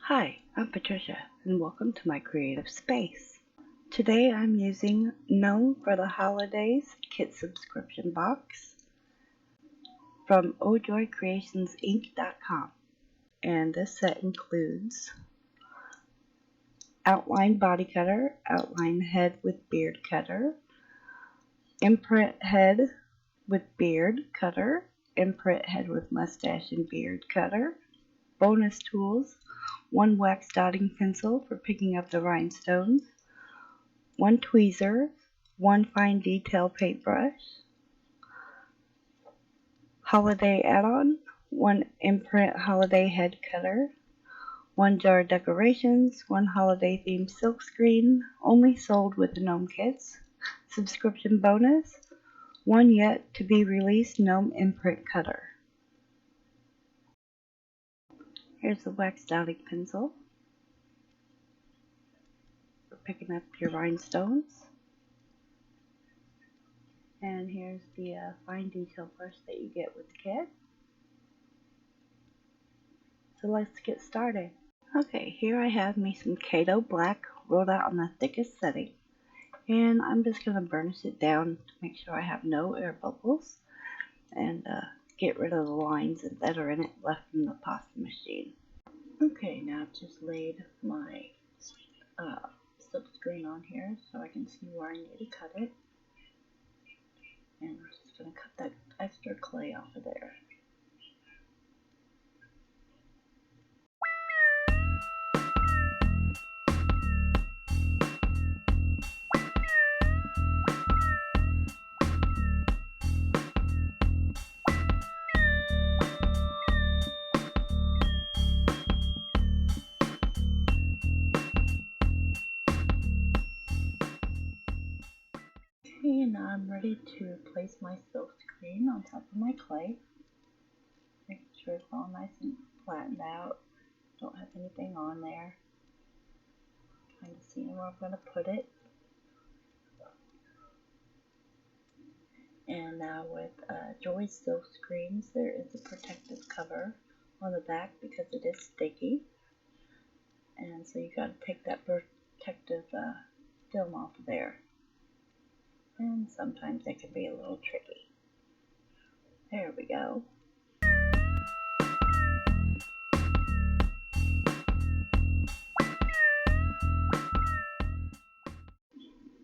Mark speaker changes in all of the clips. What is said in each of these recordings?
Speaker 1: Hi, I'm Patricia, and welcome to my creative space. Today I'm using Gnome for the Holidays kit subscription box from ojoycreationsinc.com, and this set includes outline body cutter, outline head with beard cutter, imprint head with beard cutter, imprint head with mustache and beard cutter, bonus tools, one wax dotting pencil for picking up the rhinestones, one tweezer, one fine detail paintbrush, holiday add-on, one imprint holiday head cutter, one jar of decorations, one holiday themed silkscreen, only sold with the Gnome kits, subscription bonus, one yet to be released Gnome imprint cutter. Here's the wax dotting pencil for picking up your rhinestones. And here's the fine detail brush that you get with the kit. So let's get started. Okay, here I have me some Kato Black rolled out on the thickest setting. And I'm just going to burnish it down to make sure I have no air bubbles. And get rid of the lines that are in it left from the pasta machine. Okay, now I've just laid my silk screen on here so I can see where I need to cut it. And I'm just going to cut that extra clay off of there. Okay, and now I'm ready to place my silk screen on top of my clay. Making sure it's all nice and flattened out. Don't have anything on there. Kind of seeing where I'm going to put it. And now with Joy's silk screens, there is a protective cover on the back because it is sticky. And so you got to take that protective film off of there. And sometimes it can be a little tricky. There we go.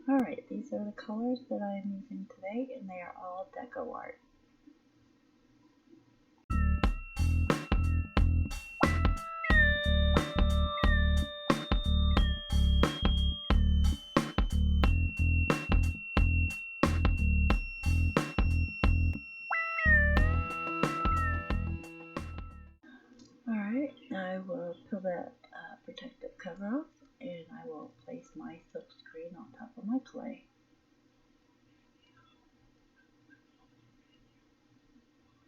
Speaker 1: Alright, these are the colors that I am using today, and they are all deco art. Alright, I will peel that protective cover off, and I will place my silk screen on top of my clay.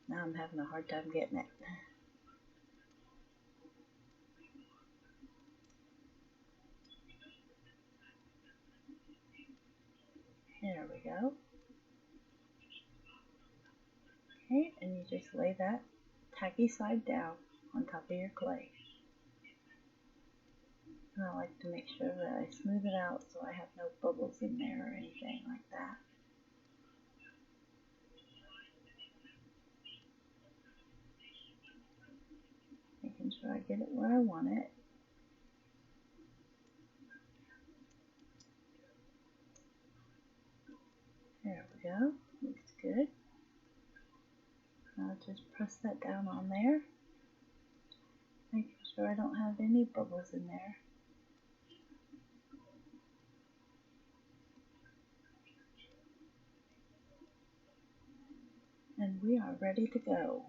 Speaker 1: Now I'm having a hard time getting it. There we go. Okay, and you just lay that tacky side down on top of your clay. And I like to make sure that I smooth it out so I have no bubbles in there or anything like that. Making sure I get it where I want it. There we go. Looks good. Now just press that down on there. Making sure I don't have any bubbles in there. And we are ready to go.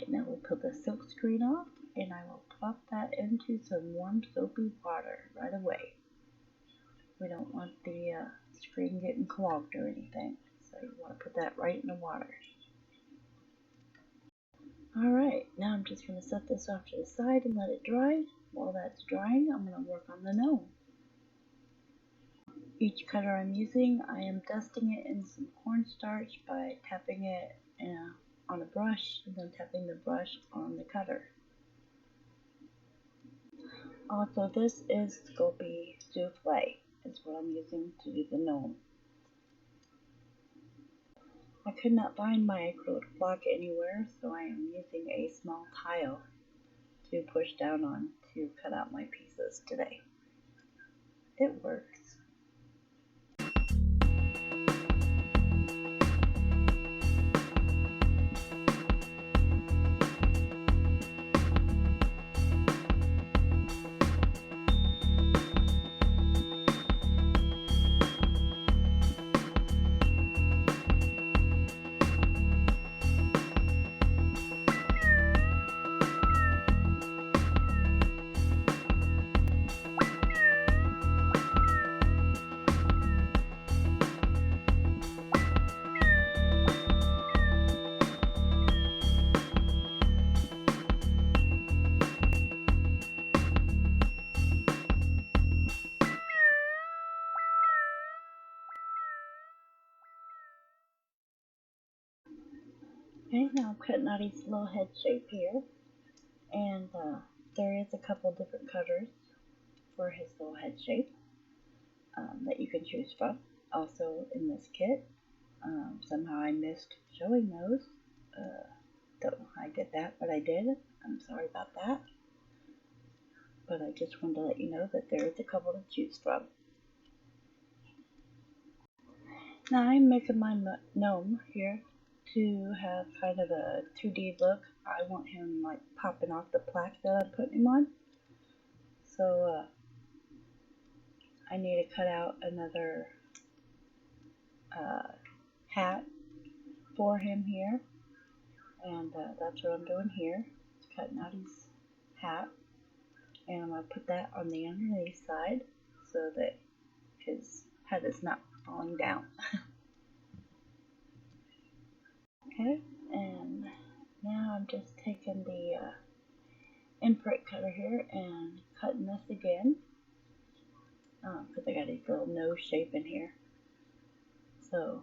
Speaker 1: Alright, now we'll put the silk screen off, and I will plop that into some warm soapy water right away. We don't want the screen getting clogged or anything, so you want to put that right in the water. Alright, now I'm just going to set this off to the side and let it dry. While that's drying, I'm going to work on the gnome. Each cutter I'm using, I am dusting it in some cornstarch by tapping it on a brush and then tapping the brush on the cutter. Also, this is Sculpey Souffle, is what I'm using to do the gnome. I could not find my acrylic block anywhere, so I am using a small tile to push down on to cut out my pieces today. It works. Okay, now I'm cutting out his little head shape here, and there is a couple different cutters for his little head shape that you can choose from. Also in this kit, somehow I missed showing those. Don't know how I did that, but I did. I'm sorry about that. But I just wanted to let you know that there is a couple to choose from. Now I'm making my gnome here to have kind of a 2D look. I want him like popping off the plaque that I'm putting him on. So I need to cut out another hat for him here. And that's what I'm doing here. Just cutting out his hat. And I'm going to put that on the underneath side so that his head is not falling down. Okay, and now I'm just taking the imprint cutter here and cutting this again because I got his little nose shape in here. So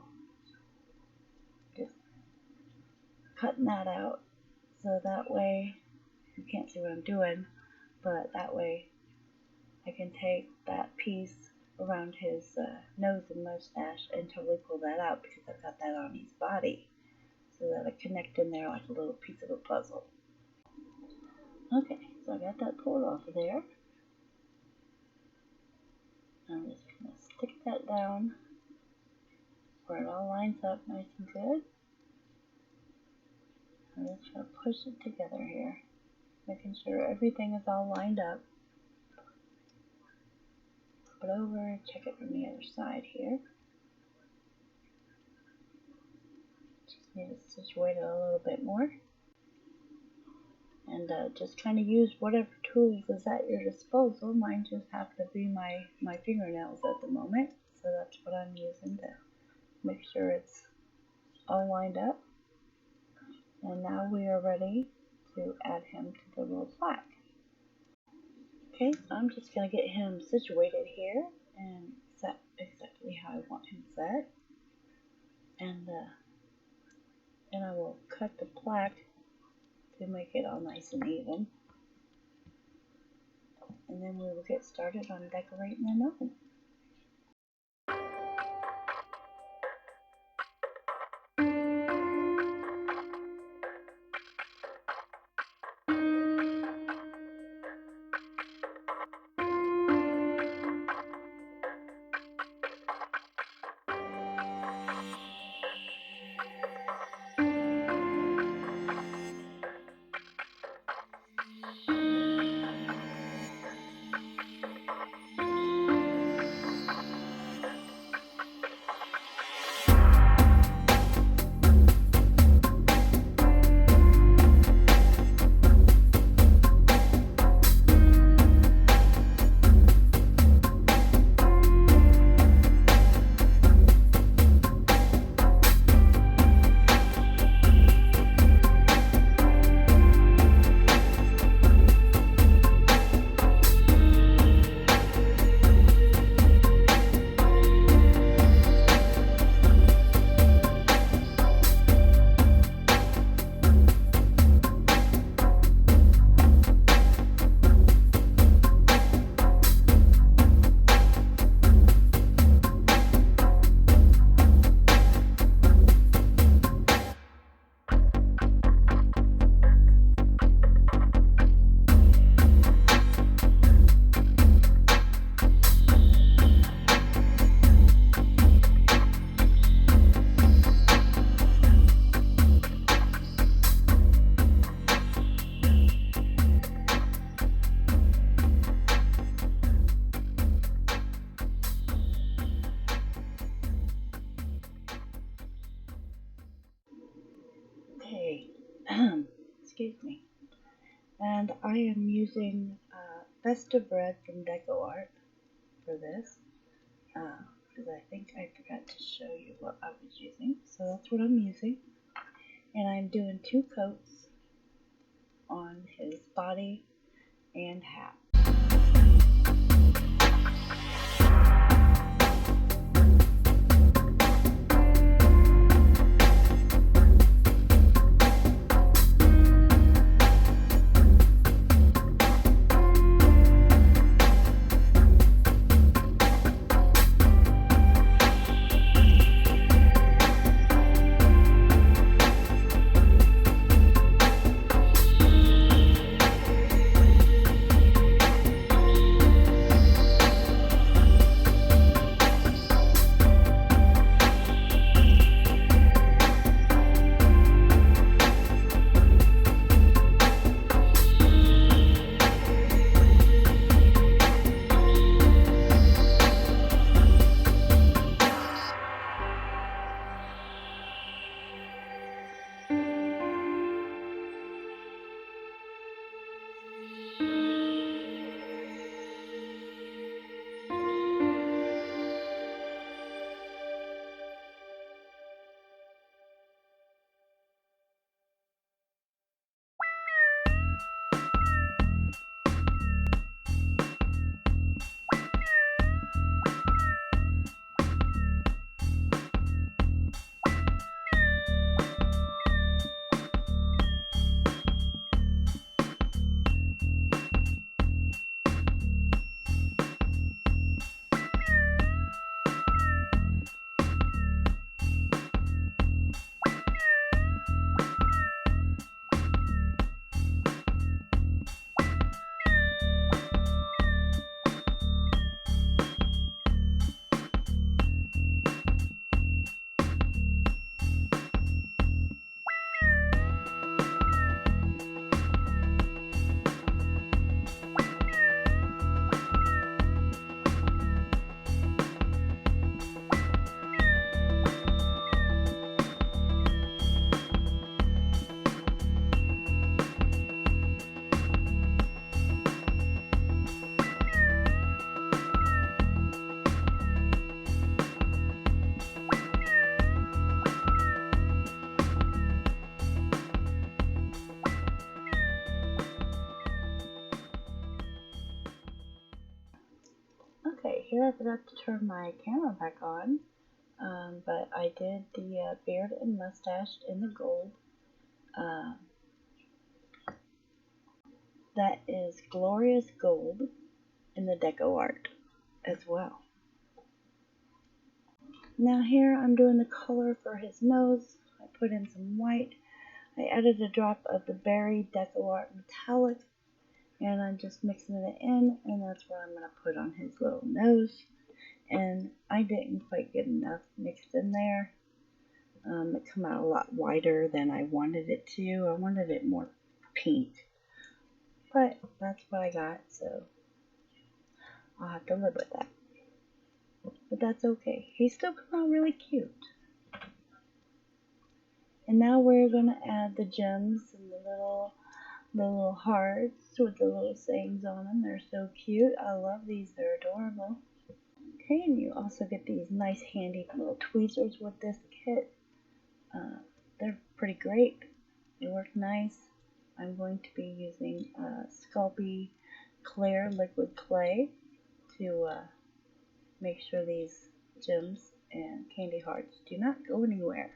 Speaker 1: just cutting that out so that way you can't see what I'm doing, but that way I can take that piece around his nose and mustache and totally pull that out because I've got that on his body. So that I connect in there like a little piece of a puzzle. Okay, so I got that pulled off of there. I'm just going to stick that down where it all lines up nice and good. I'm just going to push it together here, making sure everything is all lined up. Flip it over, check it from the other side here. Need to situate it a little bit more, and just kind of use whatever tools is at your disposal. Mine just happen to be my fingernails at the moment, so that's what I'm using to make sure it's all lined up. And now we are ready to add him to the little plaque. Okay, so I'm just going to get him situated here and set exactly how I want him set, and I will cut the plaque to make it all nice and even. And then we will get started on decorating the gnome. excuse me. And I am using Festive Red from DecoArt for this, because I think I forgot to show you what I was using. So that's what I'm using. And I'm doing 2 coats on his body and hat. Okay, here I forgot to turn my camera back on, but I did the beard and mustache in the gold. That is Glorious Gold in the DecoArt as well. Now here I'm doing the color for his nose. I put in some white. I added a drop of the Berry DecoArt Metallic, and I'm just mixing it in, and that's what I'm going to put on his little nose. And I didn't quite get enough mixed in there. It came out a lot whiter than I wanted it to. I wanted it more pink, but that's what I got, so I'll have to live with that. But that's okay. He still come out really cute. And now we're going to add the gems and the little hearts with the little sayings on them. They're so cute. I love these. They're adorable. Okay, and you also get these nice handy little tweezers with this kit. They're pretty great. They work nice. I'm going to be using Sculpey Clear Liquid Clay to make sure these gems and candy hearts do not go anywhere.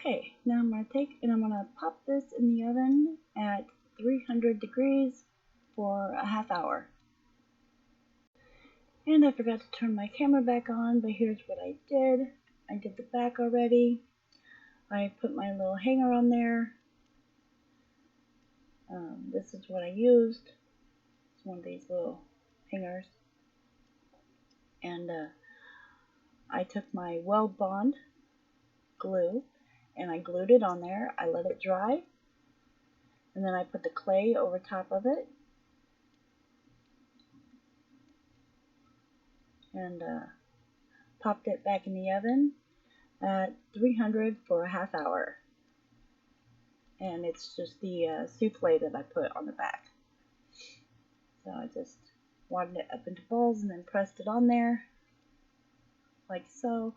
Speaker 1: Okay, now I'm going to take and I'm going to pop this in the oven at 300 degrees for a half hour. And I forgot to turn my camera back on, but here's what I did. I did the back already. I put my little hanger on there. This is what I used. It's one of these little hangers. And I took my Weldbond glue and I glued it on there. I let it dry. And then I put the clay over top of it. And popped it back in the oven at 300 for a half hour. And it's just the souffle that I put on the back. So I just wadded it up into balls and then pressed it on there like so.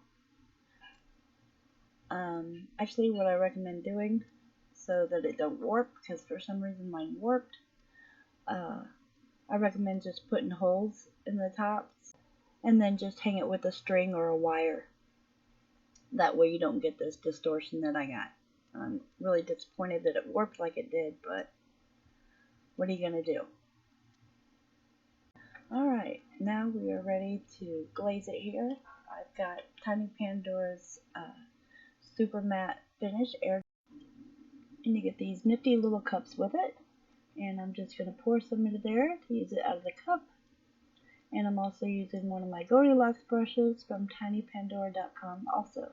Speaker 1: Actually, what I recommend doing so that it don't warp, because for some reason mine warped, I recommend just putting holes in the tops and then just hang it with a string or a wire. That way you don't get this distortion that I got. I'm really disappointed that it warped like it did, but what are you going to do? Alright, now we are ready to glaze it here. I've got Tiny Pandora's SuperMatte finish air, and you get these nifty little cups with it. And I'm just going to pour some into there to use it out of the cup. And I'm also using one of my Goldilocks brushes from tinypandora.com also.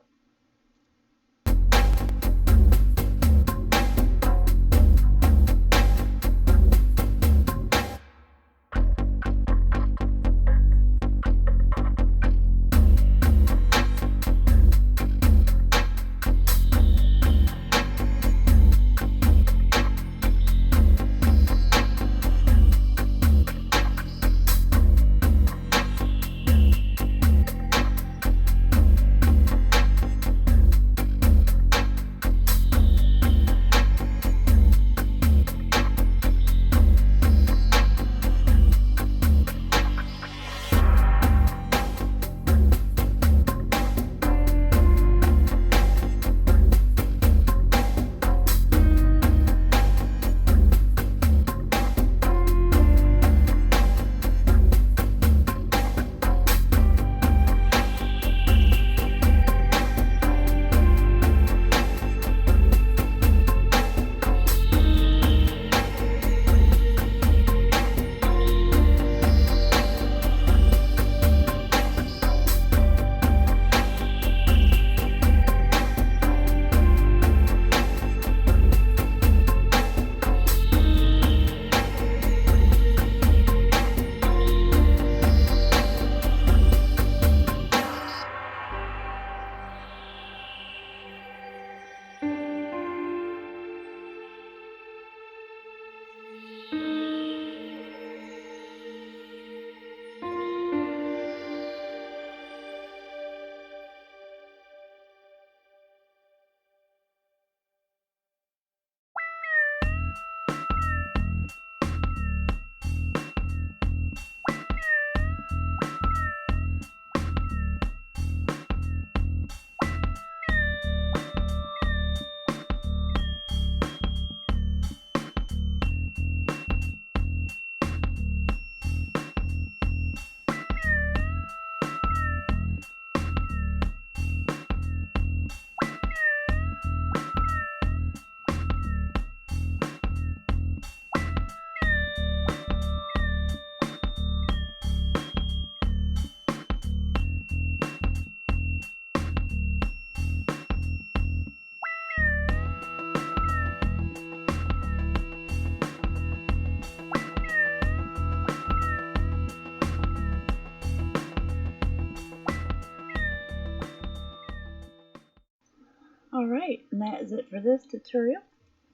Speaker 1: Alright, and that is it for this tutorial.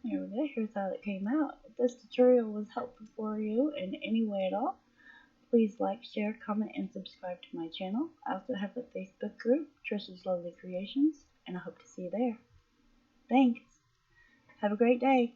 Speaker 1: Here we go, here's how it came out. If this tutorial was helpful for you in any way at all, please like, share, comment, and subscribe to my channel. I also have a Facebook group, Trisha's Lovely Creations, and I hope to see you there. Thanks. Have a great day.